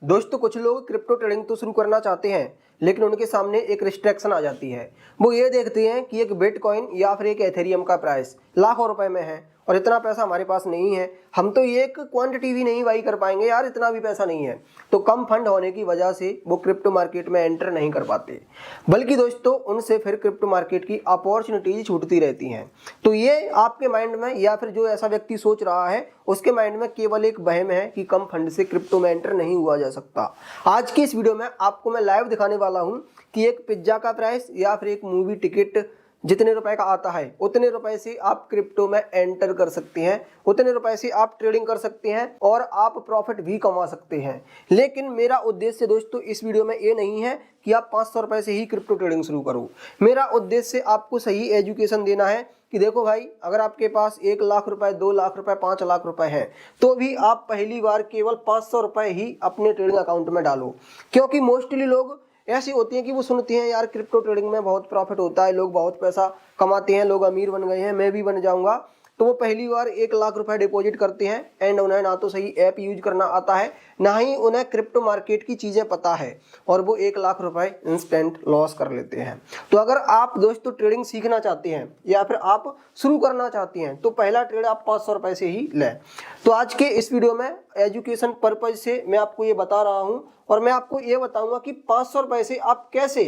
दोस्तों कुछ लोग क्रिप्टो ट्रेडिंग तो शुरू करना चाहते हैं, लेकिन उनके सामने एक रिस्ट्रिक्शन आ जाती है। वो ये देखते हैं कि एक बिटकॉइन या फिर एक एथेरियम का प्राइस लाखों रुपए में है और इतना पैसा हमारे पास नहीं है, हम तो ये एक क्वांटिटी भी नहीं बाई कर पाएंगे यार, इतना भी पैसा नहीं है। तो कम फंड होने की वजह से वो क्रिप्टो मार्केट में एंटर नहीं कर पाते, बल्कि दोस्तों उनसे फिर क्रिप्टो मार्केट की अपॉर्चुनिटीज छूटती रहती हैं। तो ये आपके माइंड में या फिर जो ऐसा व्यक्ति सोच रहा है उसके माइंड में केवल एक वहम है कि कम फंड से क्रिप्टो में एंटर नहीं हुआ जा सकता। आज की इस वीडियो में आपको मैं लाइव दिखाने वाला हूं कि एक पिज्जा का प्राइस या फिर एक मूवी टिकट जितने रुपए का आता है उतने रुपए से आप क्रिप्टो में एंटर कर सकते हैं, उतने रुपए से आप ट्रेडिंग कर सकते हैं और आप प्रॉफिट भी कमा सकते हैं। लेकिन मेरा उद्देश्य दोस्तों इस वीडियो में ये नहीं है कि आप 500 रुपए से ही क्रिप्टो ट्रेडिंग शुरू करो। मेरा उद्देश्य आपको सही एजुकेशन देना है कि देखो भाई, अगर आपके पास 1 लाख रुपए, 2 लाख रुपए, 5 लाख रुपए है तो भी आप पहली बार केवल 500 रुपए ही अपने ट्रेडिंग अकाउंट में डालो। क्योंकि मोस्टली लोग ऐसी होती हैं कि वो सुनते हैं यार क्रिप्टो ट्रेडिंग में बहुत प्रॉफिट होता है, लोग बहुत पैसा कमाते हैं, लोग अमीर बन गए हैं, मैं भी बन जाऊंगा। तो वो पहली बार 1 लाख रुपए डिपॉजिट करते हैं एंड उन्हें ना तो सही ऐप यूज करना आता है, ना ही उन्हें क्रिप्टो मार्केट की चीज़ें पता है, और वो 1 लाख रुपए इंस्टेंट लॉस कर लेते हैं। तो अगर आप दोस्तों ट्रेडिंग सीखना चाहते हैं या फिर आप शुरू करना चाहते हैं तो पहला ट्रेड आप 500 रुपए से ही लें। तो आज के इस वीडियो में एजुकेशन पर्पज से मैं आपको ये बता रहा हूँ और मैं आपको ये बताऊंगा कि 500 रुपए से आप कैसे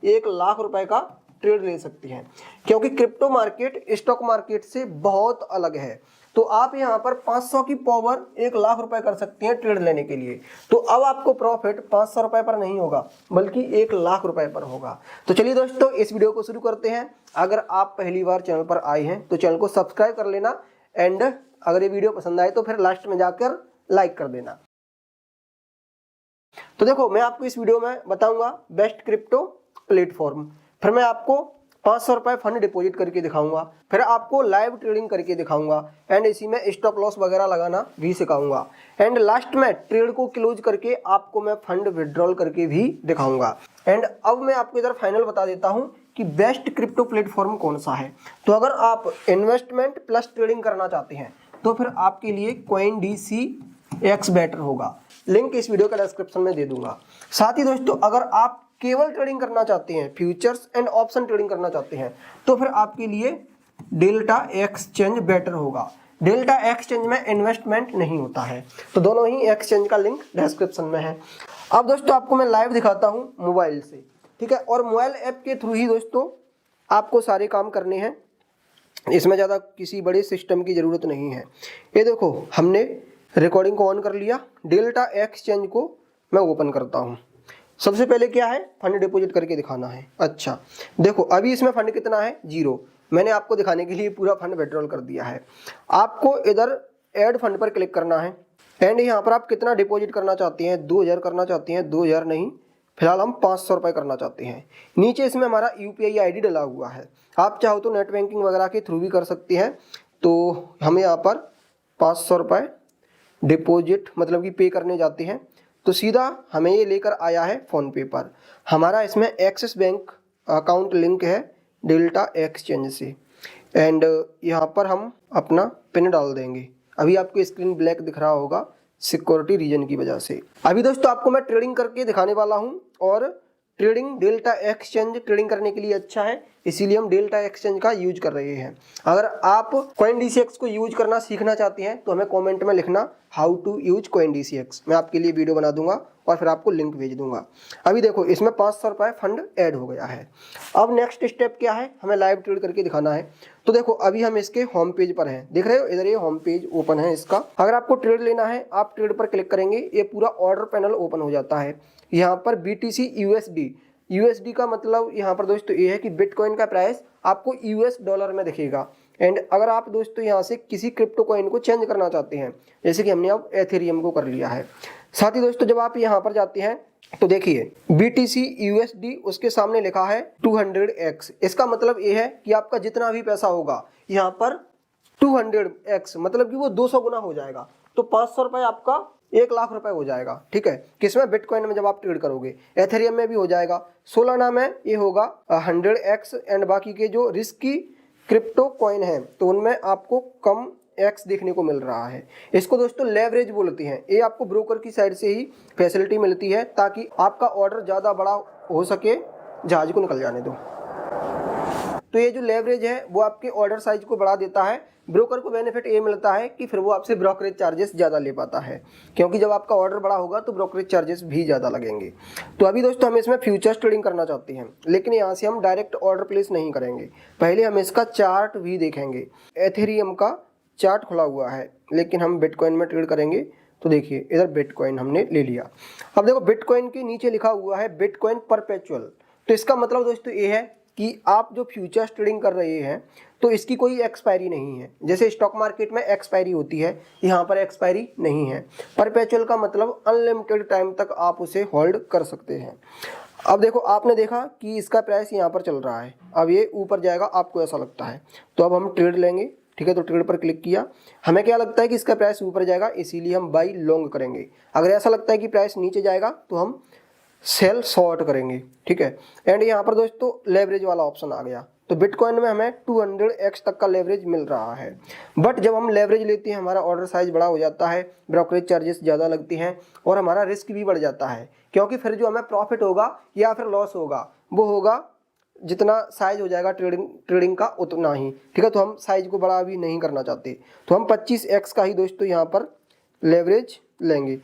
1 लाख रुपए का ट्रेड ले सकते हैं, क्योंकि क्रिप्टो मार्केट स्टॉक मार्केट से बहुत अलग है। तो आप यहां पर 500 की पावर 1 लाख रुपए कर सकते हैं ट्रेड लेने के लिए। तो अब आपको प्रॉफिट 500 रुपए पर नहीं होगा बल्कि 1 लाख रुपए पर होगा। तो चलिए दोस्तों इस वीडियो को शुरू करते हैं। अगर आप पहली बार चैनल पर आए हैं तो चैनल को सब्सक्राइब कर लेना एंड अगर ये वीडियो पसंद आए तो फिर लास्ट में जाकर लाइक कर देना। तो देखो, मैं आपको इस वीडियो में बताऊंगा बेस्ट क्रिप्टो प्लेटफॉर्म, फिर मैं आपको 500 रुपए फंड डिपॉजिट करके दिखाऊंगा, फिर आपको लाइव ट्रेडिंग करके दिखाऊंगा एंड इसी में स्टॉप लॉस वगैरह लगाना भी सिखाऊंगा एंड लास्ट में ट्रेड को क्लोज करके आपको मैं फंड विड्रॉल करके भी दिखाऊंगा। एंड अब मैं आपको इधर फाइनल बता देता हूं कि बेस्ट क्रिप्टो प्लेटफॉर्म कौन सा है। तो अगर आप इन्वेस्टमेंट प्लस ट्रेडिंग करना चाहते हैं तो फिर आपके लिए CoinDCX बेटर होगा, लिंक इस वीडियो के डिस्क्रिप्शन में दे दूंगा। साथ ही दोस्तों अगर आप केवल ट्रेडिंग करना चाहते हैं, फ्यूचर्स एंड ऑप्शन ट्रेडिंग करना चाहते हैं तो फिर आपके लिए डेल्टा एक्सचेंज बेटर होगा। डेल्टा एक्सचेंज में इन्वेस्टमेंट नहीं होता है, तो दोनों ही एक्सचेंज का लिंक डिस्क्रिप्शन में है। अब दोस्तों आपको मैं लाइव दिखाता हूं मोबाइल से, ठीक है, और मोबाइल ऐप के थ्रू ही दोस्तों आपको सारे काम करने हैं, इसमें ज़्यादा किसी बड़े सिस्टम की ज़रूरत नहीं है। ये देखो, हमने रिकॉर्डिंग को ऑन कर लिया, डेल्टा एक्सचेंज को मैं ओपन करता हूँ। सबसे पहले क्या है, फंड डिपॉजिट करके दिखाना है। अच्छा देखो, अभी इसमें फंड कितना है, 0। मैंने आपको दिखाने के लिए पूरा फंड विड्रॉल कर दिया है। आपको इधर ऐड फंड पर क्लिक करना है एंड यहाँ पर आप कितना डिपॉजिट करना चाहते हैं, 2000 करना चाहते हैं, 2000 नहीं, फिलहाल हम 500 रुपये करना चाहते हैं। नीचे इसमें हमारा UPI ID डला हुआ है, आप चाहो तो नेट बैंकिंग वगैरह के थ्रू भी कर सकते हैं। तो हम यहाँ पर 500 रुपये डिपॉजिट मतलब कि पे करने जाते हैं तो सीधा हमें ये लेकर आया है फ़ोनपे पर। हमारा इसमें एक्सिस बैंक अकाउंट लिंक है डेल्टा एक्सचेंज से एंड यहाँ पर हम अपना पिन डाल देंगे। अभी आपको स्क्रीन ब्लैक दिख रहा होगा सिक्योरिटी रीजन की वजह से। अभी दोस्तों आपको मैं ट्रेडिंग करके दिखाने वाला हूँ और ट्रेडिंग डेल्टा एक्सचेंज ट्रेडिंग करने के लिए अच्छा है, इसीलिए हम डेल्टा एक्सचेंज का यूज कर रहे हैं। अगर आप CoinDCX को यूज करना सीखना चाहते हैं तो हमें कमेंट में लिखना हाउ टू यूज CoinDCX, मैं आपके लिए वीडियो बना दूंगा और फिर आपको लिंक भेज दूंगा। अभी देखो इसमें 500 रुपये फंड ऐड हो गया है। अब नेक्स्ट स्टेप क्या है, हमें लाइव ट्रेड करके दिखाना है। तो देखो अभी हम इसके होम पेज पर हैं, देख रहे हो इधर ये होम पेज ओपन है इसका। अगर आपको ट्रेड लेना है आप ट्रेड पर क्लिक करेंगे, ये पूरा ऑर्डर पैनल ओपन हो जाता है। यहाँ पर BTC USD का मतलब यहाँ पर दोस्तों ये है कि बिटकॉइन का प्राइस आपको US डॉलर में दिखेगा। एंड अगर आप दोस्तों यहाँ से किसी क्रिप्टो कॉइन को चेंज करना चाहते हैं, जैसे कि हमने अब एथेरियम को कर लिया है। साथ ही दोस्तों जब आप यहाँ पर जाते हैं तो देखिए BTC USD उसके सामने लिखा है 200x, इसका मतलब ये है कि आपका जितना भी पैसा होगा यहाँ पर 200x मतलब कि वो 200 गुना हो जाएगा। तो 500 रुपये आपका 1 लाख रुपए हो जाएगा, ठीक है। किसमें, बिटकॉइन में जब आप ट्रेड करोगे। एथेरियम में भी हो जाएगा, सोलाना में ये होगा 100x एंड बाकी के जो रिस्की क्रिप्टो कॉइन है तो उनमें आपको कम x देखने को मिल रहा है। इसको दोस्तों लेवरेज बोलते हैं। ये आपको ब्रोकर की साइड से ही फैसिलिटी मिलती है ताकि आपका ऑर्डर ज़्यादा बड़ा हो सके। जहाज को निकल जाने दो। तो ये जो लेवरेज है वो आपके ऑर्डर साइज को बढ़ा देता है। ब्रोकर को बेनिफिट ये मिलता है कि फिर वो आपसे ब्रोकरेज चार्जेस ज़्यादा ले पाता है, क्योंकि जब आपका ऑर्डर बड़ा होगा तो ब्रोकरेज चार्जेस भी ज़्यादा लगेंगे। तो अभी दोस्तों हम इसमें फ्यूचर्स ट्रेडिंग करना चाहते हैं, लेकिन यहाँ से हम डायरेक्ट ऑर्डर प्लेस नहीं करेंगे। पहले हम इसका चार्ट भी देखेंगे। एथेरियम का चार्ट खुला हुआ है, लेकिन हम बिटकॉइन में ट्रेड करेंगे। तो देखिए इधर बिटकॉइन हमने ले लिया। अब देखो बिटकॉइन के नीचे लिखा हुआ है बिटकॉइन परपेचुअल। तो इसका मतलब दोस्तों ये है कि आप जो फ्यूचर्स ट्रेडिंग कर रहे हैं तो इसकी कोई एक्सपायरी नहीं है। जैसे स्टॉक मार्केट में एक्सपायरी होती है, यहाँ पर एक्सपायरी नहीं है। परपेचुअल का मतलब अनलिमिटेड टाइम तक आप उसे होल्ड कर सकते हैं। अब देखो आपने देखा कि इसका प्राइस यहाँ पर चल रहा है, अब ये ऊपर जाएगा, आपको ऐसा लगता है। तो अब हम ट्रेड लेंगे, ठीक है। तो ट्रेड पर क्लिक किया। हमें क्या लगता है कि इसका प्राइस ऊपर जाएगा, इसीलिए हम बाई लॉन्ग करेंगे। अगर ऐसा लगता है कि प्राइस नीचे जाएगा तो हम सेल शॉर्ट करेंगे, ठीक है। एंड यहाँ पर दोस्तों लेवरेज वाला ऑप्शन आ गया। तो बिटकॉइन में हमें 200x तक का लेवरेज मिल रहा है। बट जब हम लेवरेज लेते हैं हमारा ऑर्डर साइज बड़ा हो जाता है, ब्रोकरेज चार्जेस ज़्यादा लगती हैं और हमारा रिस्क भी बढ़ जाता है, क्योंकि फिर जो हमें प्रॉफिट होगा या फिर लॉस होगा वो होगा जितना साइज हो जाएगा ट्रेडिंग का उतना ही, ठीक है। तो हम साइज को बड़ा अभी नहीं करना चाहते, तो हम 25x का ही दोस्तों यहाँ पर लेवरेज लेंगे।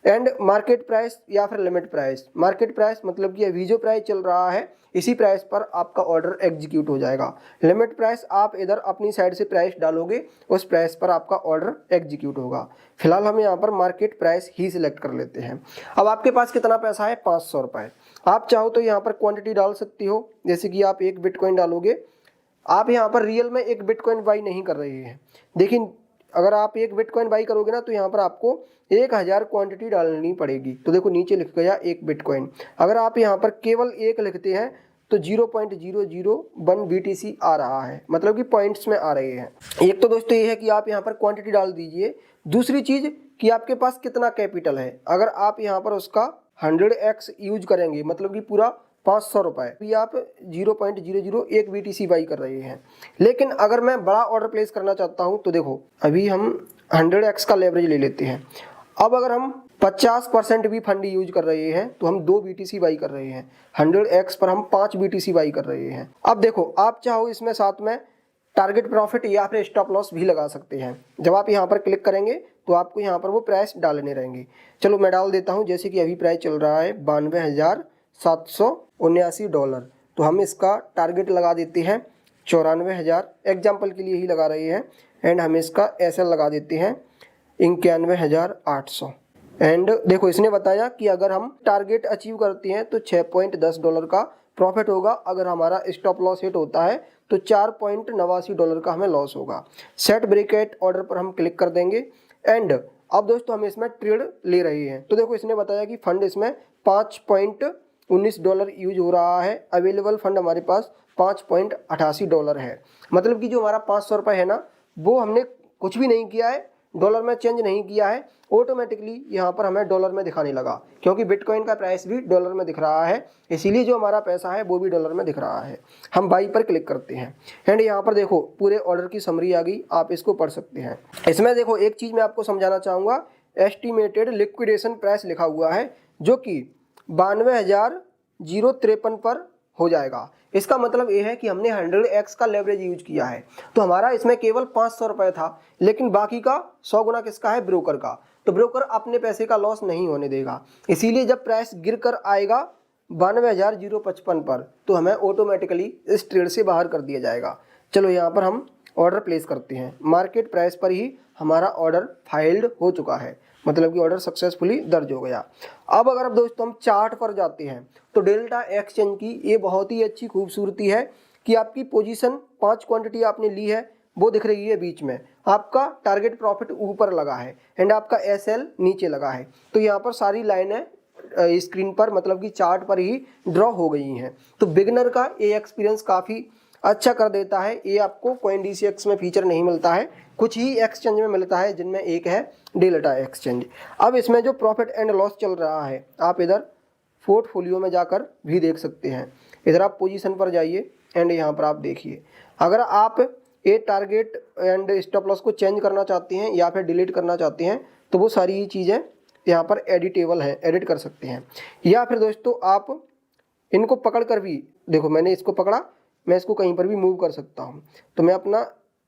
एंड मार्केट प्राइस या फिर लिमिट प्राइस, मार्केट प्राइस मतलब कि अभी जो प्राइस चल रहा है इसी प्राइस पर आपका ऑर्डर एग्जीक्यूट हो जाएगा। लिमिट प्राइस आप इधर अपनी साइड से प्राइस डालोगे, उस प्राइस पर आपका ऑर्डर एग्जीक्यूट होगा। फिलहाल हम यहाँ पर मार्केट प्राइस ही सिलेक्ट कर लेते हैं। अब आपके पास कितना पैसा है, 500 रुपये। आप चाहो तो यहाँ पर क्वांटिटी डाल सकती हो, जैसे कि आप 1 बिटकॉइन डालोगे। आप यहाँ पर रियल में 1 बिटकॉइन बाई नहीं कर रहे हैं। देखिए अगर आप 1 बिटकॉइन बाई करोगे ना तो यहाँ पर आपको 1000 क्वांटिटी डालनी पड़ेगी। तो देखो नीचे लिख गया 1 बिटकॉइन। अगर आप यहाँ पर केवल 1 लिखते हैं तो 0.001 BTC आ रहा है, मतलब कि पॉइंट्स में आ रहे हैं। एक तो दोस्तों ये है कि आप यहाँ पर क्वांटिटी डाल दीजिए। दूसरी चीज़ कि आपके पास कितना कैपिटल है। अगर आप यहाँ पर उसका 100x यूज करेंगे, मतलब कि पूरा 500 रुपये, अभी आप 0.001 BTC बाई कर रहे हैं। लेकिन अगर मैं बड़ा ऑर्डर प्लेस करना चाहता हूं तो देखो अभी हम 100x का लेवरेज ले लेते हैं। अब अगर हम 50% भी फंड यूज कर रहे हैं तो हम 2 BTC बाई कर रहे हैं। 100x पर हम 5 BTC बाई कर रहे हैं। अब देखो आप चाहो इसमें साथ में टारगेट प्रॉफिट या फिर स्टॉप लॉस भी लगा सकते हैं। जब आप यहाँ पर क्लिक करेंगे तो आपको यहाँ पर वो प्राइस डालने रहेंगे। चलो मैं डाल देता हूँ, जैसे कि अभी प्राइस चल रहा है $92,779। तो हम इसका टारगेट लगा देते हैं 94,000, एग्जाम्पल के लिए ही लगा रहे हैं। एंड हम इसका SL लगा देते हैं 91,800। एंड देखो इसने बताया कि अगर हम टारगेट अचीव करते हैं तो $6.10 का प्रॉफिट होगा। अगर हमारा स्टॉप लॉस हिट होता है तो $4.89 का हमें लॉस होगा। सेट ब्रेकेट ऑर्डर पर हम क्लिक कर देंगे। एंड अब दोस्तों हम इसमें ट्रेड ले रहे हैं। तो देखो इसने बताया कि फंड इसमें $5.19 यूज हो रहा है। अवेलेबल फंड हमारे पास $5.88 है। मतलब कि जो हमारा 500 रुपये है ना, वो हमने कुछ भी नहीं किया है, डॉलर में चेंज नहीं किया है, ऑटोमेटिकली यहाँ पर हमें डॉलर में दिखाने लगा, क्योंकि बिटकॉइन का प्राइस भी डॉलर में दिख रहा है, इसीलिए जो हमारा पैसा है वो भी डॉलर में दिख रहा है। हम बाई पर क्लिक करते हैं एंड यहाँ पर देखो पूरे ऑर्डर की समरी आ गई, आप इसको पढ़ सकते हैं। इसमें देखो एक चीज़ मैं आपको समझाना चाहूँगा, एस्टिमेटेड लिक्विडेशन प्राइस लिखा हुआ है जो कि 92,053 पर हो जाएगा। इसका मतलब ये है कि हमने 100x का लेवरेज यूज किया है, तो हमारा इसमें केवल 500 रुपये था, लेकिन बाकी का 100 गुना किसका है, ब्रोकर का। तो ब्रोकर अपने पैसे का लॉस नहीं होने देगा, इसीलिए जब प्राइस गिर कर आएगा 92,055 पर तो हमें ऑटोमेटिकली इस ट्रेड से बाहर कर दिया जाएगा। चलो यहाँ पर हम ऑर्डर प्लेस करते हैं। मार्केट प्राइस पर ही हमारा ऑर्डर फाइल्ड हो चुका है, मतलब कि ऑर्डर सक्सेसफुली दर्ज हो गया। अब अगर अब दोस्तों हम चार्ट पर जाते हैं तो डेल्टा एक्सचेंज की ये बहुत ही अच्छी खूबसूरती है कि आपकी पोजीशन 5 क्वांटिटी आपने ली है वो दिख रही है बीच में, आपका टारगेट प्रॉफिट ऊपर लगा है एंड आपका SL नीचे लगा है। तो यहाँ पर सारी लाइनें स्क्रीन पर मतलब कि चार्ट पर ही ड्रॉ हो गई हैं। तो बिगनर का ये एक्सपीरियंस काफ़ी अच्छा कर देता है। ये आपको CoinDCX में फीचर नहीं मिलता है, कुछ ही एक्सचेंज में मिलता है, जिनमें एक है डेल्टा एक्सचेंज। अब इसमें जो प्रॉफिट एंड लॉस चल रहा है आप इधर पोर्टफोलियो में जाकर भी देख सकते हैं। इधर आप पोजीशन पर जाइए एंड यहाँ पर आप देखिए, अगर आप ये टारगेट एंड स्टॉप लॉस को चेंज करना चाहते हैं या फिर डिलीट करना चाहते हैं तो वो सारी चीज़ें यहाँ पर एडिटेबल हैं, एडिट कर सकते हैं। या फिर दोस्तों आप इनको पकड़ कर भी, देखो मैंने इसको पकड़ा, मैं इसको कहीं पर भी मूव कर सकता हूँ। तो मैं अपना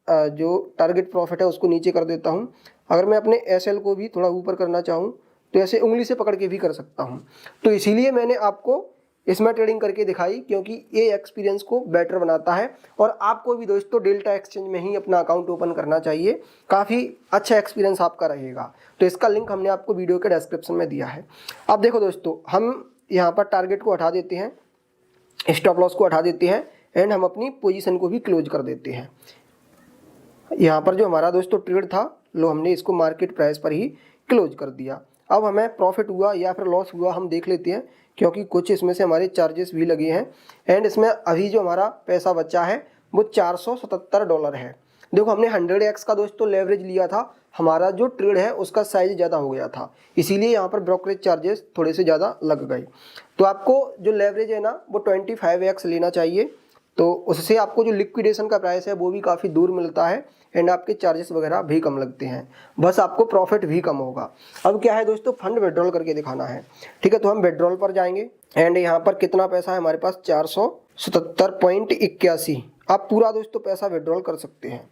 जो टारगेट प्रॉफिट है उसको नीचे कर देता हूँ। अगर मैं अपने एसएल को भी थोड़ा ऊपर करना चाहूँ तो ऐसे उंगली से पकड़ के भी कर सकता हूँ। तो इसीलिए मैंने आपको इसमें ट्रेडिंग करके दिखाई, क्योंकि ये एक्सपीरियंस को बेटर बनाता है। और आपको भी दोस्तों डेल्टा एक्सचेंज में ही अपना अकाउंट ओपन करना चाहिए, काफ़ी अच्छा एक्सपीरियंस आपका रहेगा। तो इसका लिंक हमने आपको वीडियो के डिस्क्रिप्शन में दिया है। अब देखो दोस्तों, हम यहाँ पर टारगेट को हटा देते हैं, स्टॉप लॉस को हटा देते हैं एंड हम अपनी पोजीशन को भी क्लोज कर देते हैं। यहाँ पर जो हमारा दोस्तों ट्रेड था, लो हमने इसको मार्केट प्राइस पर ही क्लोज कर दिया। अब हमें प्रॉफिट हुआ या फिर लॉस हुआ हम देख लेते हैं, क्योंकि कुछ इसमें से हमारे चार्जेस भी लगे हैं। एंड इसमें अभी जो हमारा पैसा बचा है वो $477 है। देखो हमने 100x का दोस्तों लेवरेज लिया था, हमारा जो ट्रेड है उसका साइज ज़्यादा हो गया था, इसीलिए यहाँ पर ब्रोकरेज चार्जेस थोड़े से ज़्यादा लग गए। तो आपको जो लेवरेज है ना वो 25x लेना चाहिए, तो उससे आपको जो लिक्विडेशन का प्राइस है वो भी काफ़ी दूर मिलता है एंड आपके चार्जेस वगैरह भी कम लगते हैं, बस आपको प्रॉफिट भी कम होगा। अब क्या है दोस्तों, फंड विड्रॉल करके दिखाना है। ठीक है, तो हम विड्रॉल पर जाएंगे एंड यहाँ पर कितना पैसा है हमारे पास 477.81। आप पूरा दोस्तों पैसा विड्रॉल कर सकते हैं।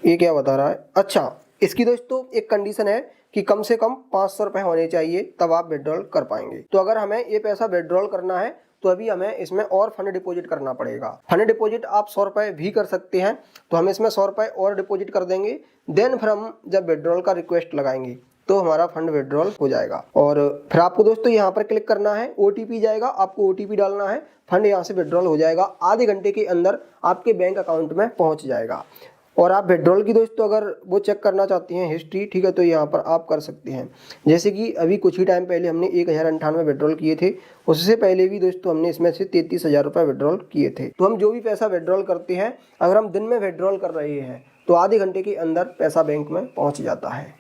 ये क्या बता रहा है, अच्छा इसकी दोस्तों एक कंडीशन है कि कम से कम 500 रुपये होने चाहिए, तब आप विड्रॉल कर पाएंगे। तो अगर हमें ये पैसा विड्रॉल करना है तो अभी हमें इसमें और फंड डिपॉजिट करना पड़ेगा। फंड डिपॉजिट आप 100 रुपये भी कर सकते हैं, तो हम इसमें 100 रुपये और डिपॉजिट कर देंगे। देन फिर हम जब विड्रॉल का रिक्वेस्ट लगाएंगे तो हमारा फंड विड्रॉल हो जाएगा। और फिर आपको दोस्तों यहाँ पर क्लिक करना है, OTP जाएगा, आपको OTP डालना है, फंड यहाँ से विड्रॉल हो जाएगा। आधे घंटे के अंदर आपके बैंक अकाउंट में पहुँच जाएगा। और आप विड्रॉल की दोस्तों अगर वो चेक करना चाहती हैं हिस्ट्री, ठीक है, तो यहाँ पर आप कर सकते हैं। जैसे कि अभी कुछ ही टाइम पहले हमने 1098 विड्रॉल किए थे, उससे पहले भी दोस्तों हमने इसमें से 33,000 रुपये विड्रॉल किए थे। तो हम जो भी पैसा विड्रॉल करते हैं, अगर हम दिन में विड्रॉल कर रहे हैं तो आधे घंटे के अंदर पैसा बैंक में पहुँच जाता है।